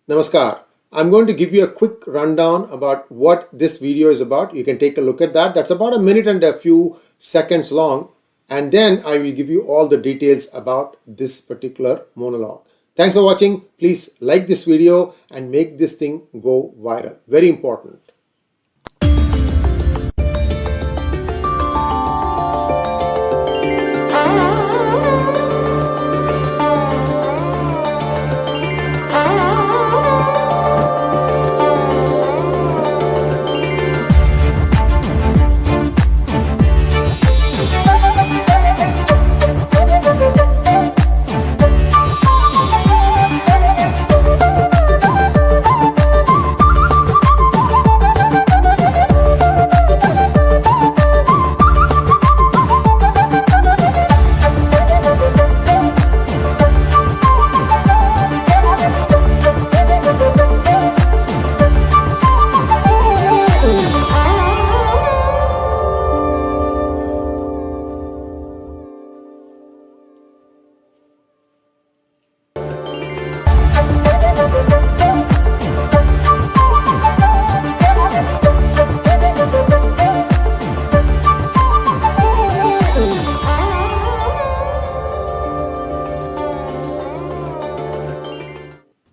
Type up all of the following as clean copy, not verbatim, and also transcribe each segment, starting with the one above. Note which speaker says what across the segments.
Speaker 1: Namaskar. I'm going to give you a quick rundown about what this video is about. You can take a look at that. That's about a minute and a few seconds long. And then I will give you all the details about this particular monologue. Thanks for watching. Please like this video and make this thing go viral. Very important.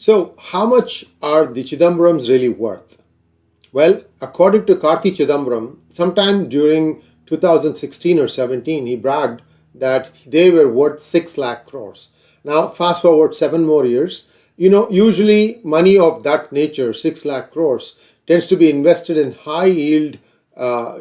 Speaker 1: So, how much are the Chidambarams really worth? Well, according to 𝗣𝙗𝙤 Chidambaram, sometime during 2016 or 17, he bragged that they were worth 6 lakh crores. Now, fast forward 7 more years, usually money of that nature, 6 lakh crores, tends to be invested in high yield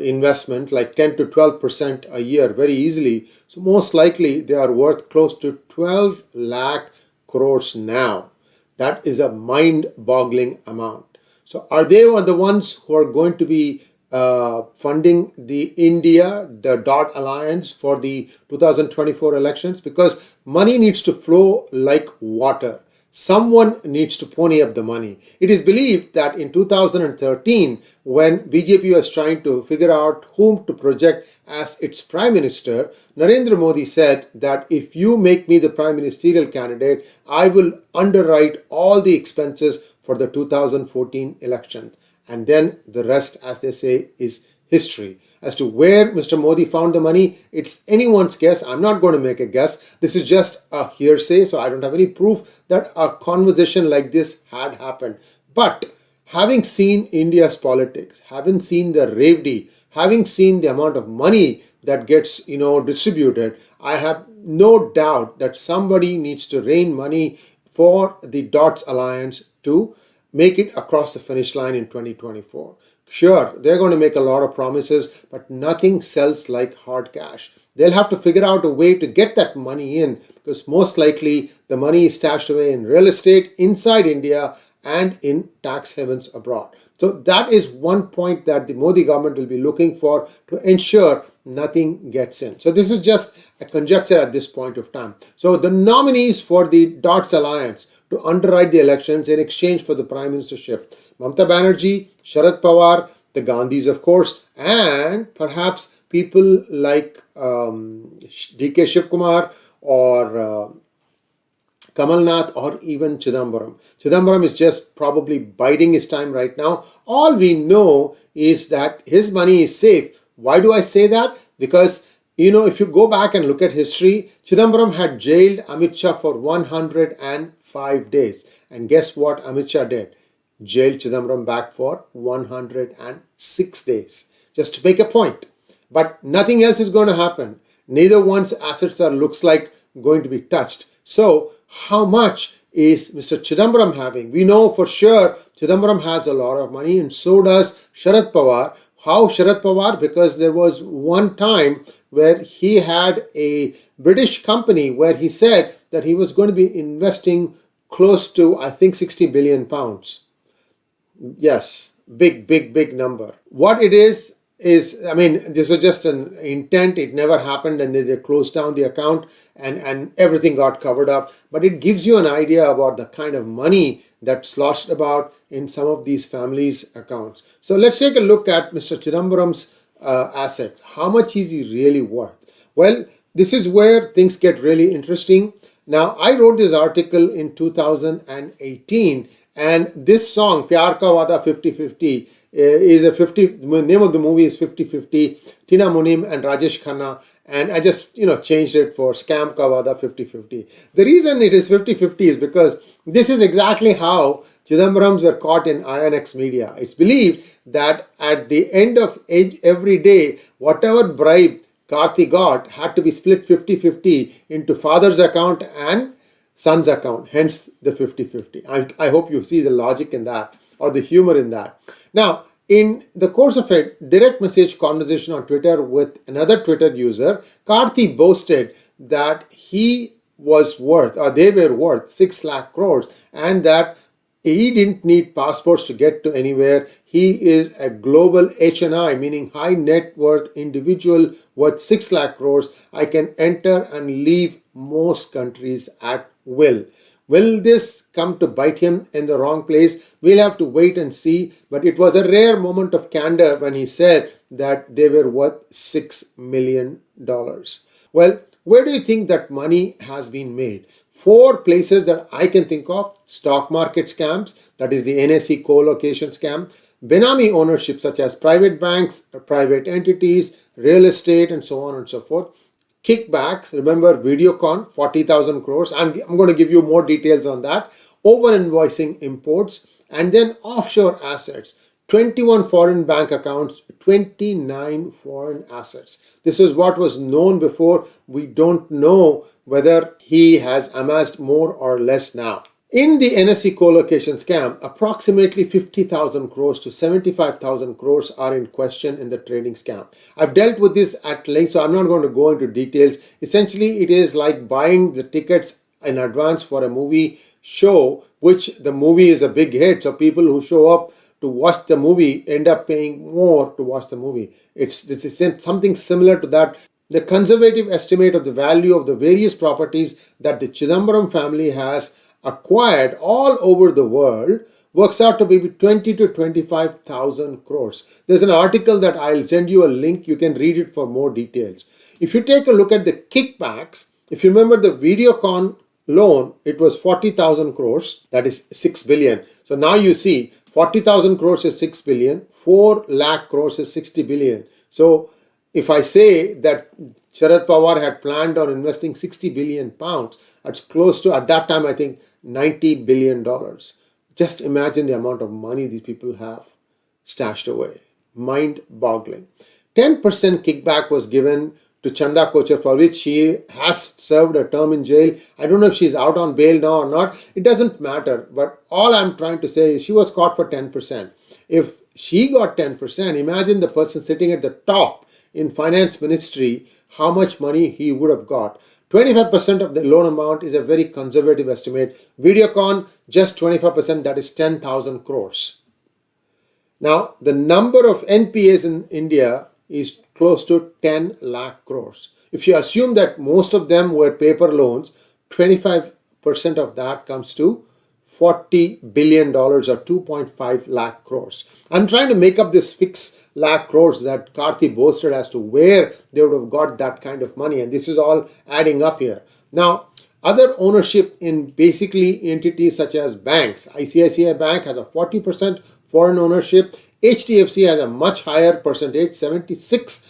Speaker 1: investment like 10 to 12% a year very easily. So, most likely they are worth close to 12 lakh crores now. That is a mind-boggling amount. So are they the ones who are going to be funding the 𝗤𝗎 alliance for the 2024 elections? Because money needs to flow like water. Someone needs to pony up the money. It is believed that in 2013, when BJP was trying to figure out whom to project as its prime minister, Narendra Modi said that if you make me the prime ministerial candidate, I will underwrite all the expenses for the 2014 election. And then the rest, as they say, is history. As to where Mr. Modi found the money, it's anyone's guess. I'm not going to make a guess. This is just a hearsay, so I don't have any proof that a conversation like this had happened. But having seen India's politics, having seen the 𝗣𝗚𝙬𝗐, having seen the amount of money that gets, distributed, I have no doubt that somebody needs to rain money for the 𝗤𝙤 alliance to make it across the finish line in 2024. Sure, they're going to make a lot of promises, but nothing sells like hard cash. They'll have to figure out a way to get that money in, because most likely the money is stashed away in real estate inside India and in tax havens abroad. So that is one point that the Modi government will be looking for to ensure nothing gets in. So this is just a conjecture at this point of time. So the nominees for the 𝗤𝙤 alliance to underwrite the elections in exchange for the prime ministership: Mamata Banerjee, Sharad Pawar, the Gandhis of course, and perhaps people like D K Shivakumar or Kamalnath or even Chidambaram. Chidambaram is just probably biding his time right now. All we know is that his money is safe. Why do I say that? Because if you go back and look at history, Chidambaram had jailed Amit Shah for 105 days. And guess what Amit Shah did? Jailed Chidambaram back for 106 days. Just to make a point. But nothing else is going to happen. Neither one's assets looks like going to be touched. So how much is Mr. Chidambaram having? We know for sure Chidambaram has a lot of money, and so does Sharad Pawar. How Sharad Pawar? Because there was one time where he had a British company where he said that he was going to be investing close to, I think, 60 billion pounds. Yes, big number. What it is, this was just an intent. It never happened, and they closed down the account and everything got covered up. But it gives you an idea about the kind of money that's sloshed about in some of these families' accounts. So let's take a look at Mr. Chidambaram's assets. How much is he really worth? Well, this is where things get really interesting. Now, I wrote this article in 2018, And this song, 𝗣𝗚𝘂𝗍𝘅 𝗍𝙑 50/50, is a 50. The name of the movie is 50/50. Tina Munim and Rajesh Khanna, and I just changed it for Scam Ka Wada 50/50. The reason it is 50/50 is because this is exactly how Chidambarams were caught in INX media. It's believed that at the end of every day, whatever bribe Karthi got had to be split 50/50 into father's account and son's account, hence the 50/50. I hope you see the logic in that, or the humor in that. Now, in the course of a direct message conversation on Twitter with another Twitter user, Karthi boasted that he was worth, or they were worth 6 lakh crores, and that he didn't need passports to get to anywhere. He is a global HNI, meaning high net worth individual worth 6 lakh crores. I can enter and leave most countries at will. Will this come to bite him in the wrong place? We'll have to wait and see. But it was a rare moment of candor when he said that they were worth $6 million. Well, where do you think that money has been made? 4 places that I can think of: stock market scams, that is the 𝗒𝐺𝑒 co-location scam; Benami ownership such as private banks, private entities, real estate, and so on and so forth; kickbacks, remember Videocon, 40,000 crores. I'm going to give you more details on that; over-invoicing imports; and then offshore assets. 21 foreign bank accounts, 29 foreign assets. This is what was known before. We don't know whether he has amassed more or less now. In the 𝗒𝐺𝑒 co-location scam, approximately 50,000 crores to 75,000 crores are in question in the trading scam. I've dealt with this at length, so I'm not going to go into details. Essentially, it is like buying the tickets in advance for a movie show, which the movie is a big hit. So people who show up to watch the movie end up paying more to watch the movie. This is something similar to that. The conservative estimate of the value of the various properties that the Chidambaram family has acquired all over the world works out to be 20 to 25,000 crores. There's an article that I'll send you a link. You can read it for more details. If you take a look at the kickbacks, if you remember the Videocon loan, it was 40,000 crores, that is 6 billion. So now you see 40,000 crores is 6 billion, 4 lakh crores is 60 billion. So if I say that Sharad Pawar had planned on investing 60 billion pounds, that's close to, at that time, I think, $90 billion. Just imagine the amount of money these people have stashed away. Mind-boggling. 10% kickback was given to Chanda Kochhar, for which she has served a term in jail. I don't know if she's out on bail now or not. It doesn't matter. But all I'm trying to say is she was caught for 10%. If she got 10%, imagine the person sitting at the top in finance ministry, how much money he would have got. 25% of the loan amount is a very conservative estimate. Videocon, just 25%, that is 10,000 crores. Now, the number of NPAs in India is close to 10 lakh crores. If you assume that most of them were paper loans, 25% of that comes to $40 billion or 2.5 lakh crores. I'm trying to make up this 6 lakh crores that Karthi boasted as to where they would have got that kind of money, and this is all adding up here. Now, other ownership in basically entities such as banks. ICICI Bank has a 40% foreign ownership. HDFC has a much higher percentage, 76.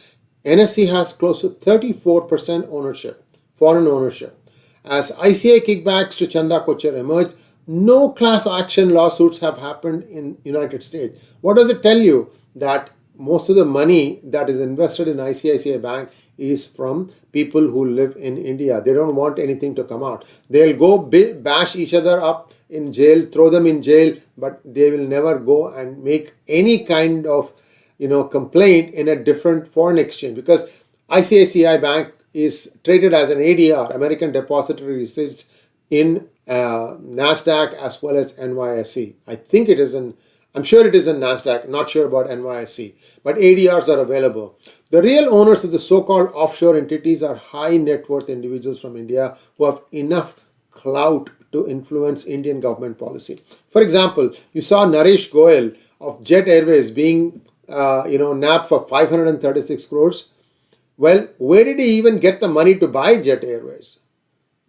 Speaker 1: 𝗒𝐺𝑒 has close to 34% ownership, foreign ownership. As ICA kickbacks to Chanda Kochhar emerged, no class action lawsuits have happened in United States. What does it tell you? That most of the money that is invested in ICICI Bank is from people who live in India. They don't want anything to come out. They'll go bash each other up in jail, throw them in jail, but they will never go and make any kind of complaint in a different foreign exchange, because ICICI Bank is traded as an ADR, American Depository Receipts, in NASDAQ as well as NYSE. I'm sure it is in NASDAQ, not sure about NYSE, but ADRs are available. The real owners of the so-called offshore entities are high net worth individuals from India who have enough clout to influence Indian government policy. For example, you saw Naresh Goyal of Jet Airways being nabbed for 536 crores. Well, where did he even get the money to buy Jet Airways?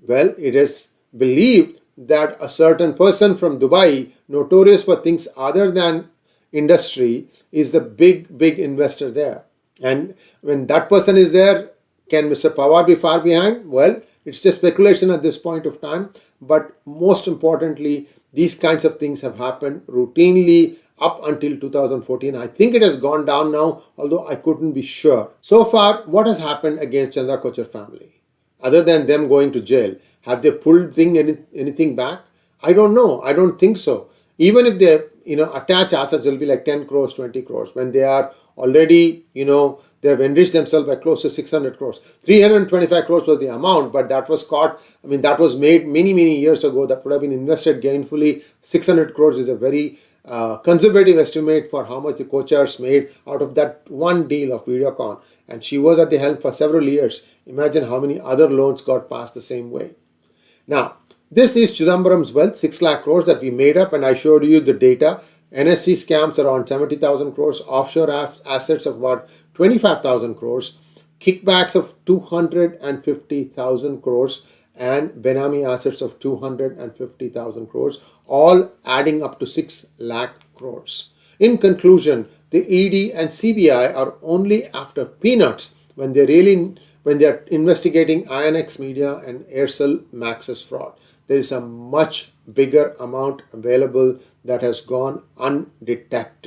Speaker 1: Well, it is believed that a certain person from Dubai, notorious for things other than industry, is the big investor there. And when that person is there, can Mr. Pawar be far behind? Well, it's just speculation at this point of time. But most importantly, these kinds of things have happened routinely up until 2014. I think it has gone down now, although I couldn't be sure. So far, what has happened against Chanda Kochhar family? Other than them going to jail, have they pulled anything back? I don't know. I don't think so. Even if they attach assets, will be like 10 crores, 20 crores. When they are already, they have enriched themselves by close to 600 crores. 325 crores was the amount, but that was caught. That was made many years ago. That would have been invested gainfully. 600 crores is a very conservative estimate for how much the Kochhars made out of that one deal of Videocon. And she was at the helm for several years. Imagine how many other loans got passed the same way. Now, this is Chidambarams' wealth, 6 lakh crores that we made up, and I showed you the data. NSC scams around 70,000 crores, offshore assets of about 25,000 crores, kickbacks of 250,000 crores, and Benami assets of 250,000 crores, all adding up to 6 lakh crores. In conclusion, the ED and CBI are only after peanuts when they are investigating INX Media and Aircel Maxis fraud. There is a much bigger amount available that has gone undetected.